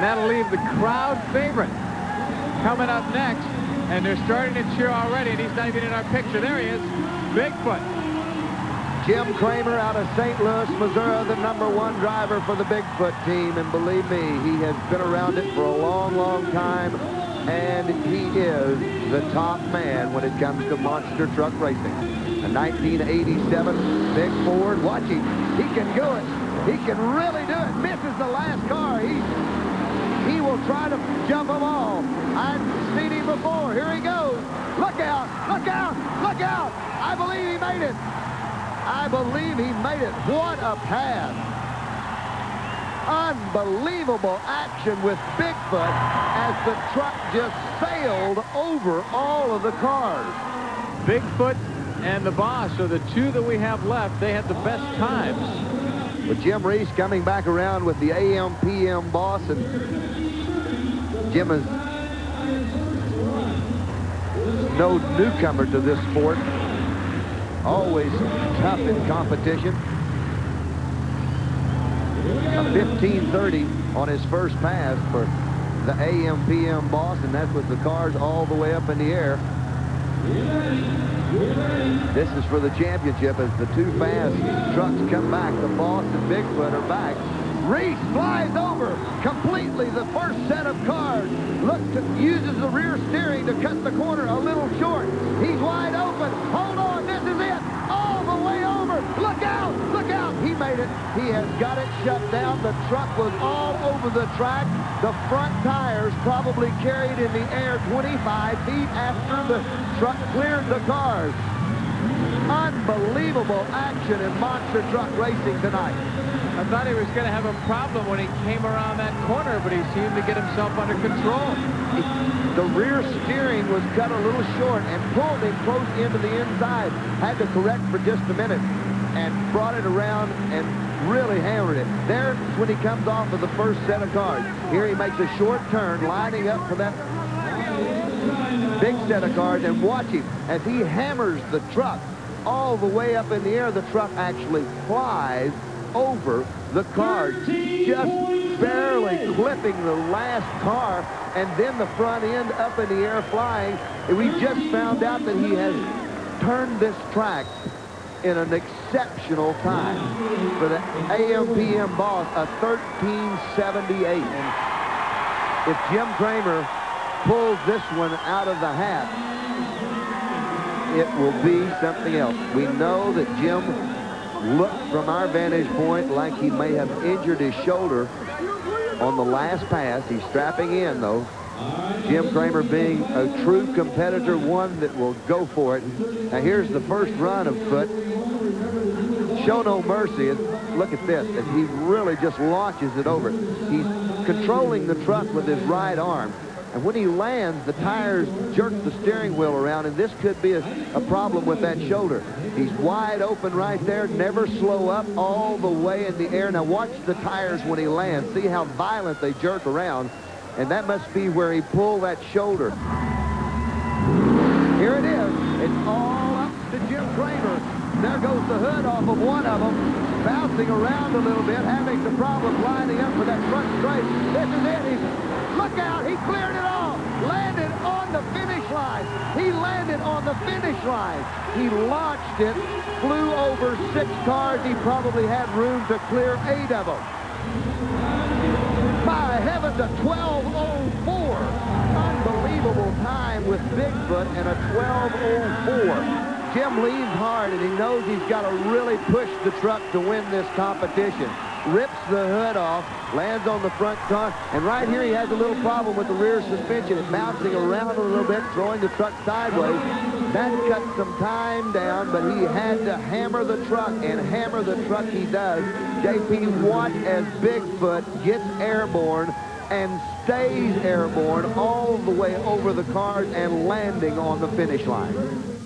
And that'll leave the crowd favorite coming up next. And they're starting to cheer already, and he's not even in our picture. There he is, Bigfoot. Jim Kramer out of St. Louis, Missouri, the #1 driver for the Bigfoot team. And believe me, he has been around it for a long, long time. And he is the top man when it comes to monster truck racing. A 1987 big Ford. Watch him. He can do it. He can really do it. Misses the last car. He will try to jump them all. I've seen him before. Here he goes. Look out. Look out. Look out. I believe he made it. I believe he made it. What a pass. Unbelievable action with Bigfoot as the truck just sailed over all of the cars. Bigfoot and the Boss are the two that we have left. They had the best times. With Jim Reese coming back around with the AM/PM Boss, and Jim is no newcomer to this sport. Always tough in competition. A 15:30 on his first pass for the AM/PM Boss, and that's with the cars all the way up in the air. This is for the championship as the two fast trucks come back. The Boss and Bigfoot are back. Reese flies over completely the first set of cars. Uses the rear steering to cut the corner a little short. He's wide open. Hold on, this is it. All the way over. Look out, look out. He made it. He has got it shut down. The truck was all over the track. The front tires probably carried in the air 25 feet after the truck cleared the cars. Unbelievable action in monster truck racing tonight. I thought he was going to have a problem when he came around that corner, but he seemed to get himself under control. The rear steering was cut a little short and pulled him close into the inside. Had to correct for just a minute and brought it around and really hammered it. There's when he comes off of the first set of cars. Here he makes a short turn, lining up for that big set of cars, and watch him as he hammers the truck all the way up in the air. The truck actually flies over the cars, just barely clipping the last car, and then the front end up in the air flying. And we just found out that he has turned this track in an exceptional time for the AM/PM Boss, a 13:78. And if Jim Kramer pulls this one out of the hat, it will be something else. We know that Jim looked from our vantage point like he may have injured his shoulder on the last pass. He's strapping in, though. Jim Kramer being a true competitor, one that will go for it. Now here's the first run of Foot. Show no mercy. Look at this, as he really just launches it over. He's controlling the truck with his right arm. And when he lands, the tires jerk the steering wheel around, and this could be a problem with that shoulder. He's wide open right there, never slow up, all the way in the air. Now watch the tires when he lands. See how violent they jerk around, and that must be where he pulled that shoulder. Here it is. It's all up to Jim Kramer. There goes the hood off of one of them, bouncing around a little bit, having some problems lining up for that front straight. This is it. Look out, he cleared it all. Landed on the finish line. He landed on the finish line. He launched it, flew over 6 cars. He probably had room to clear 8 of them. By heavens, a 12:04. Unbelievable time with Bigfoot and a 12:04. Jim leans hard, and he knows he's got to really push the truck to win this competition. Rips the hood off, lands on the front car, and right here he has a little problem with the rear suspension. It's bouncing around a little bit, throwing the truck sideways. That cut some time down, but he had to hammer the truck, and hammer the truck he does. JP, watch as Bigfoot gets airborne and stays airborne all the way over the cars and landing on the finish line.